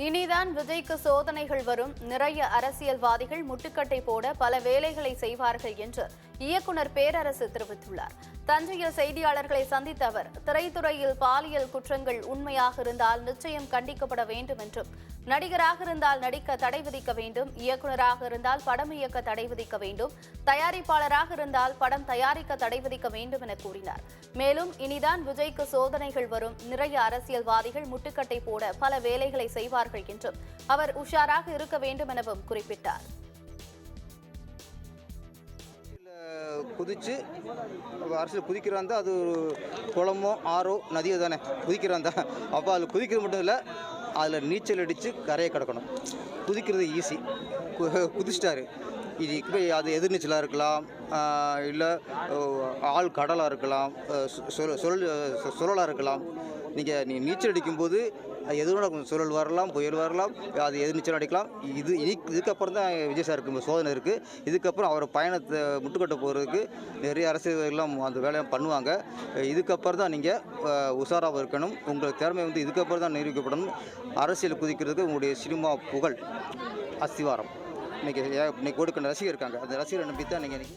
இனிதான் விஜய்க்கு சோதனைகள் வரும். நிறைய அரசியல்வாதிகள் முட்டுக்கட்டை போட பல வேலைகளை செய்வார்கள் என்று இயக்குனர் பேரரசு தெரிவித்துள்ளார். தஞ்சையில் செய்தியாளர்களை சந்தித்த அவர், திரைத்துறையில் பாலியல் குற்றங்கள் உண்மையாக இருந்தால் நிச்சயம் கண்டிக்கப்பட வேண்டும் என்றும், நடிகராக இருந்தால் நடிக்க தடை விதிக்க வேண்டும், இயக்குநராக இருந்தால் படம் இயக்க தடை விதிக்க வேண்டும், தயாரிப்பாளராக இருந்தால் படம் தயாரிக்க தடை விதிக்க வேண்டும் என கூறினார். மேலும் இனிதான் விஜய்க்கு சோதனைகள் வரும். நிறைய அரசியல்வாதிகள் முட்டுக்கட்டை போட பல வேலைகளை செய்வார்கள் என்றும் அவர் உஷாராக இருக்க வேண்டும் எனவும் குறிப்பிட்டார். குதிச்சு அரசியல் குதிக்கிறாந்தா அது ஒரு குளமோ ஆறோ நதியோ தானே குதிக்கிறாந்தா. அப்போ அதில் குதிக்கிறது மட்டும் இல்லை, அதில் நீச்சல் அடித்து கரையை கடக்கணும். குதிக்கிறது ஈஸி, குதிச்சிட்டாரு. இது அது எதிர்நீச்சலாக இருக்கலாம், இல்லை ஆள் கடலாக இருக்கலாம், சுழலாக இருக்கலாம். நீங்கள் நீச்சல் அடிக்கும்போது அது எதுவும் கொஞ்சம் சுழல் வரலாம், புயல் வரலாம், அது எதிர்நீச்சல் அடிக்கலாம். இதுக்கப்புறம் தான் விஜய் சாருக்கு சோதனை இருக்குது. இதுக்கப்புறம் அவர் பயணத்தை முட்டுக்கட்ட போகிறதுக்கு நிறைய அரசியல்வாதிகள்லாம் அந்த வேலையை பண்ணுவாங்க. இதுக்கப்புறம் தான் நீங்கள் உஷாராக இருக்கணும். உங்கள் திறமை இதுக்கப்புறம் தான் நிரூபிக்கப்படணும். அரசியல் குதிக்கிறதுக்கு உங்களுடைய சினிமா புகழ் அஸ்திவாரம். இன்றைக்கி கோடிக்கணக்கான ரசிகர் இருக்காங்க. அந்த ரசிகரை நம்பி தான் நீங்கள்